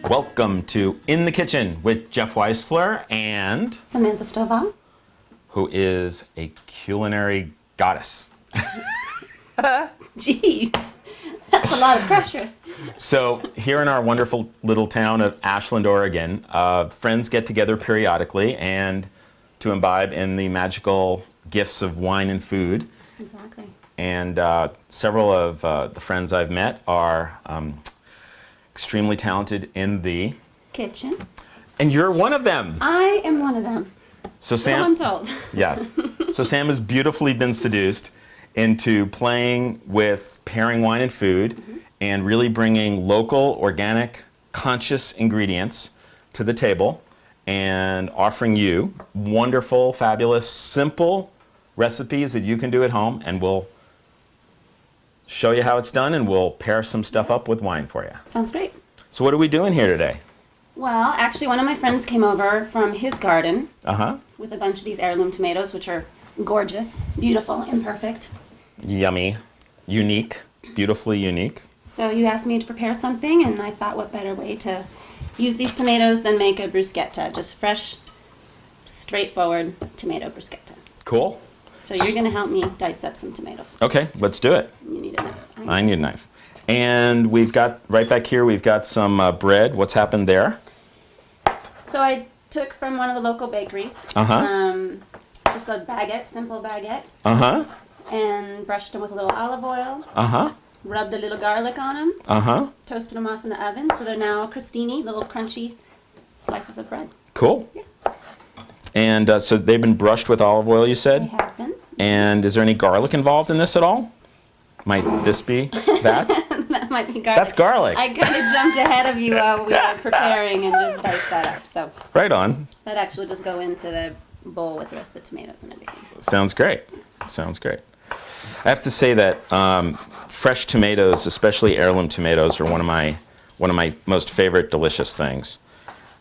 Welcome to In the Kitchen with Jeff Weissler and Samantha Stovall, who is a culinary goddess. Jeez, that's a lot of pressure. So here in our wonderful little town of Ashland, Oregon, friends get together periodically and to imbibe in the magical gifts of wine and food. Exactly. And several of the friends I've met are extremely talented in the Kitchen. And you're one of them. I am one of them. So So Sam, I'm told. yes. So Sam has beautifully been seduced into playing with pairing wine and food and really bringing local, organic, conscious ingredients to the table and offering you wonderful, fabulous, simple recipes that you can do at home, and we'll show you how it's done and we'll pair some stuff up with wine for you. Sounds great. So what are we doing here today? Well, actually, one of my friends came over from his garden Uh-huh. with a bunch of these heirloom tomatoes, which are gorgeous, beautiful, imperfect. Yummy, unique, beautifully unique. So you asked me to prepare something, and I thought what better way to use these tomatoes than make a bruschetta, just fresh, straightforward tomato bruschetta. Cool. So you're going to help me dice up some tomatoes. Okay, let's do it. You need a knife. I need a knife. And we've got, right back here, we've got some bread. What's happened there? So I took from one of the local bakeries, just a baguette, simple baguette, Uh-huh. and brushed them with a little olive oil, Uh-huh. rubbed a little garlic on them, Uh-huh. toasted them off in the oven, so they're now crostini, little crunchy slices of bread. Cool. Yeah. And so they've been brushed with olive oil, you They said? have been. And is there any garlic involved in this at all? Might this be that? That might be garlic. That's garlic. I kind of jumped ahead of you while we were preparing and just diced that up. So Right on. that actually will just go into the bowl with the rest of the tomatoes and everything. Sounds great. Sounds great. I have to say that fresh tomatoes, especially heirloom tomatoes, are one of my most favorite delicious things,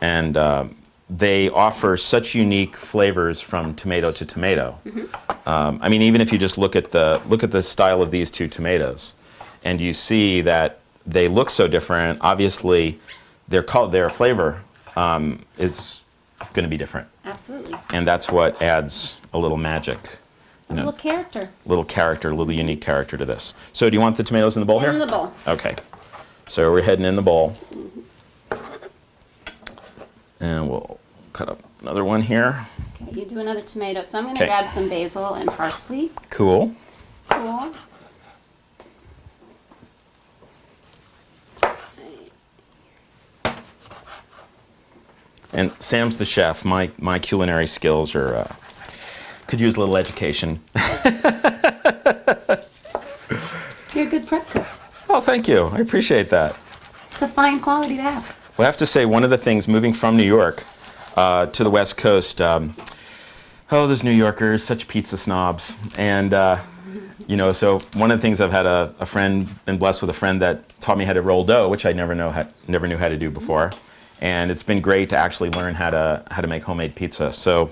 and they offer such unique flavors from tomato to tomato. I mean, even if you just look at the style of these two tomatoes, and you see that they look so different. Obviously, their flavor is going to be different, Absolutely. and that's what adds a little magic. A little character A little unique character to this. So do you want the tomatoes in the bowl here? in the bowl. Okay. So we're heading in the bowl. And we'll cut up another one here. Okay, you do another tomato. So I'm going to Okay. grab some basil and parsley. Cool. Cool. And Sam's the chef. My culinary skills are could use a little education. You're a good prep cook. Oh, thank you. I appreciate that. It's a fine quality to have. Well, I have to say, one of the things moving from New York to the West Coast, those New Yorkers, such pizza snobs. And, so one of the things I've had a friend, been blessed with a friend that taught me how to roll dough, which I never knew how to do before. And it's been great to actually learn how to make homemade pizza. So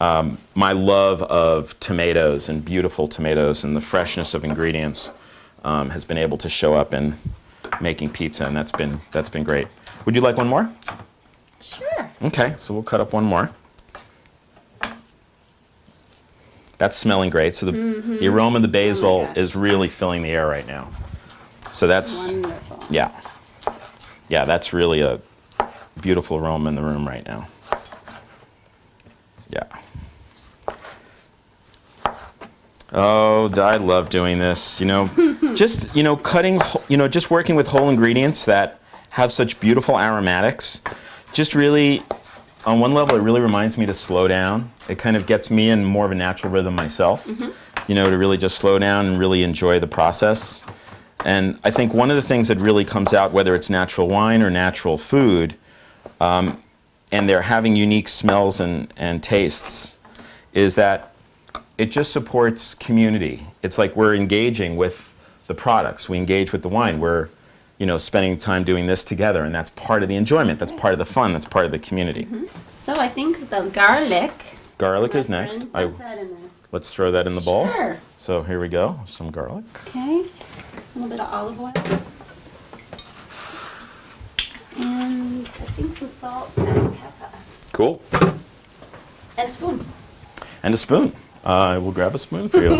my love of tomatoes and beautiful tomatoes and the freshness of ingredients has been able to show up in making pizza, and that's been great. Would you like one more? Sure. Okay, so we'll cut up one more. That's smelling great. So the aroma of the basil gosh. is really filling the air right now. So that's, Wonderful. yeah, that's really a beautiful aroma in the room right now. Yeah. Oh, I love doing this. Just cutting. Just working with whole ingredients that have such beautiful aromatics. Just really, on one level, it really reminds me to slow down. It kind of gets me in more of a natural rhythm myself. To really just slow down and really enjoy the process. And I think one of the things that really comes out, whether it's natural wine or natural food, and they're having unique smells and tastes, is that it just supports community. It's like we're engaging with the products. We engage with the wine. We're, spending time doing this together, and that's part of the enjoyment. That's part of the fun. That's part of the community. So I think the garlic. Garlic is next. Put that in there. Let's throw that in the bowl. Sure. So here we go. Some garlic. Okay. A little bit of olive oil. And I think some salt and pepper. Cool. And a spoon. And a spoon. I will grab a spoon for you.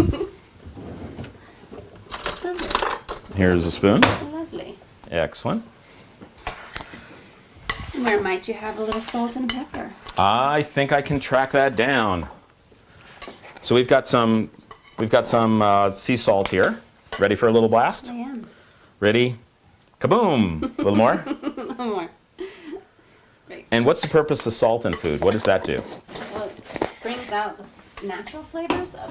Lovely. Here's a spoon. Lovely. Excellent. Where might you have a little salt and pepper? I think I can track that down. So we've got some sea salt here. Ready for a little blast? I am. Ready? Kaboom! A little more? A little more. Great. And what's the purpose of salt in food? What does that do? Well, it brings out the natural flavors of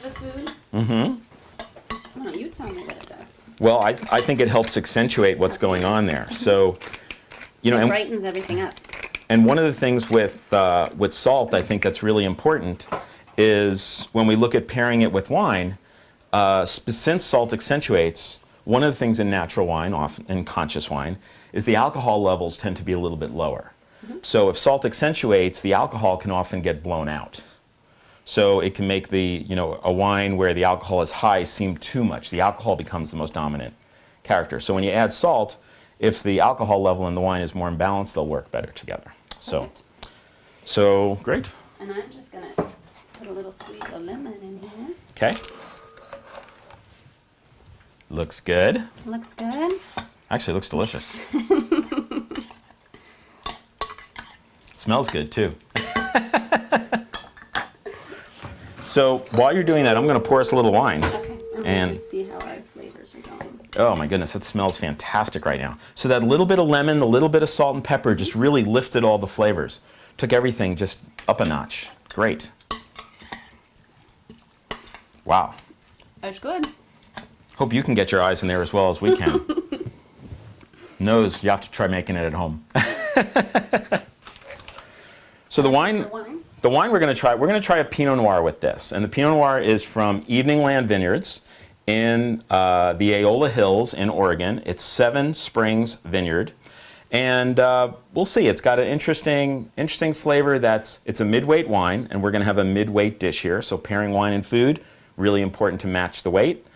the food. Mm-hmm. No, you tell me what it does. Well, I think it helps accentuate what's going on there. So, you know, It brightens everything up. and one of the things with salt, I think that's really important, is when we look at pairing it with wine, since salt accentuates, one of the things in natural wine, often in conscious wine, is the alcohol levels tend to be a little bit lower. Mm-hmm. So if salt accentuates, the alcohol can often get blown out. So it can make a wine where the alcohol is high seem too much. The alcohol becomes the most dominant character. So when you add salt, if the alcohol level in the wine is more imbalanced, they'll work better together. So great. And I'm just going to put a little squeeze of lemon in here. Okay. Looks good. Looks good. Actually, it looks delicious. Smells good, too. So while you're doing that, I'm going to pour us a little wine. Okay. I'm going to see how our flavors are going. Oh, my goodness. It smells fantastic right now. So that little bit of lemon, the little bit of salt and pepper just really lifted all the flavors. Took everything just up a notch. Great. Wow. That's good. Hope you can get your eyes in there as well as we can. Nose, you have to try making it at home. So the wine we're going to try a Pinot Noir with this. And the Pinot Noir is from Evening Land Vineyards in the Aola Hills in Oregon. It's Seven Springs Vineyard. And we'll see. It's got an interesting flavor. It's a mid-weight wine, and we're going to have a mid-weight dish here. So pairing wine and food, really important to match the weight.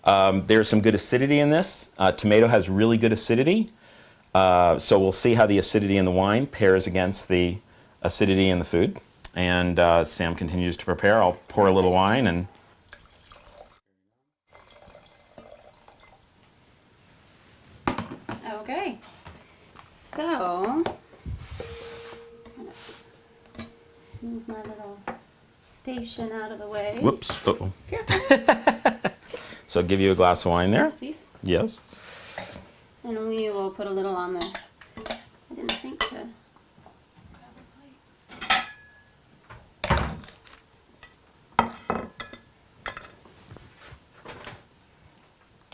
There's some good acidity in this. Tomato has really good acidity. So we'll see how the acidity in the wine pairs against the acidity in the food. And Sam continues to prepare. I'll pour a little wine and... Okay. So, move my little station out of the way. Whoops. Uh-oh. Careful. So I'll give you a glass of wine there. Yes, please. Yes. And we will put a little on the... I didn't think to...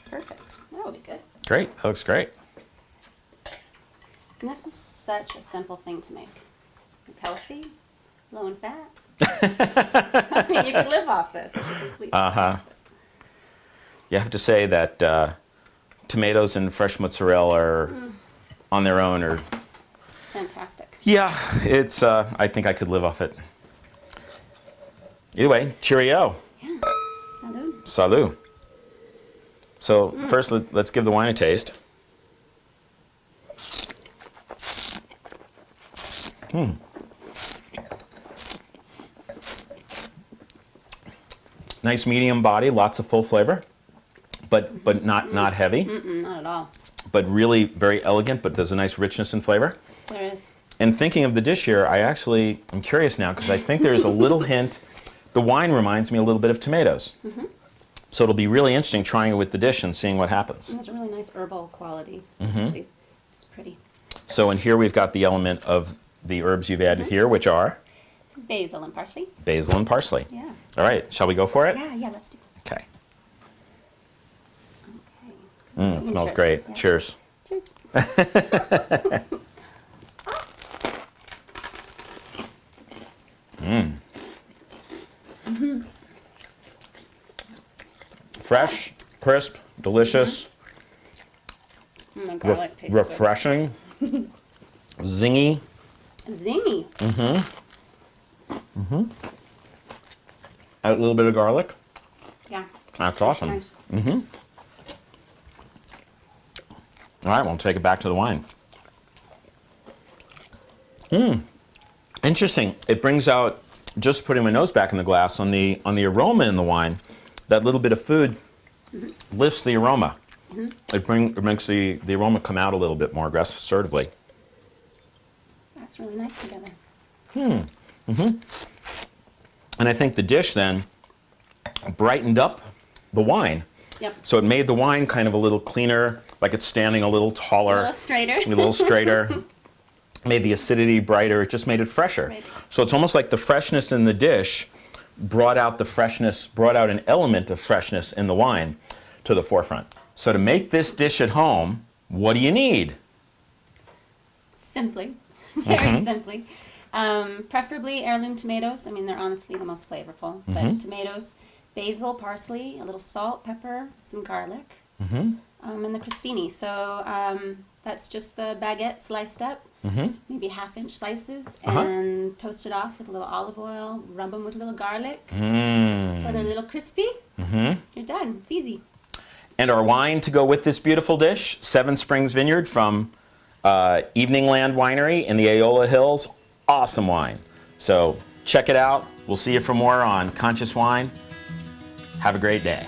Perfect. That will be good. Great. That looks great. And this is such a simple thing to make. It's healthy, low in fat. I mean, you can live off this. Uh-huh. You have to say that tomatoes and fresh mozzarella are on their own are fantastic. Yeah, it's I think I could live off it. Either way, cheerio. Yeah. Salud. Salud. So first let's give the wine a taste. Nice medium body, lots of full flavor, but not heavy. Not at all. But really very elegant, but there's a nice richness in flavor. There is. And thinking of the dish here, I'm curious now because I think there's a little hint. The wine reminds me a little bit of tomatoes. So it'll be really interesting trying it with the dish and seeing what happens. It has a really nice herbal quality. It's pretty. So in here we've got the element of the herbs you've added here, which are? Basil and parsley. Basil and parsley. Yeah. All right, shall we go for it? Yeah, let's do it. Okay. Okay. It smells great. Yeah. Cheers. Cheers. Fresh, crisp, delicious, The garlic tastes refreshing, zingy. good. Zingy. Add a little bit of garlic. Yeah. That's awesome. Nice. All right, we'll take it back to the wine. Interesting. It brings out, just putting my nose back in the glass, on the aroma in the wine, that little bit of food lifts the aroma. It makes the aroma come out a little bit more assertively. That's really nice together. And I think the dish then brightened up the wine. Yep. So it made the wine kind of a little cleaner, like it's standing a little taller. A little straighter. A little straighter. Made the acidity brighter. It just made it fresher. Right. So it's almost like the freshness in the dish brought out the freshness, brought out an element of freshness in the wine to the forefront. So to make this dish at home, what do you need? Simply. Very simply. Preferably heirloom tomatoes. I mean, they're honestly the most flavorful. But tomatoes, basil, parsley, a little salt, pepper, some garlic, and the crostini. So that's just the baguette sliced up, maybe half-inch slices, and toast it off with a little olive oil, rub them with a little garlic until they're a little crispy. You're done. It's easy. And our wine to go with this beautiful dish, Seven Springs Vineyard from Evening Land Winery in the Aola Hills. Awesome wine. So check it out. We'll see you for more on Conscious Wine. Have a great day.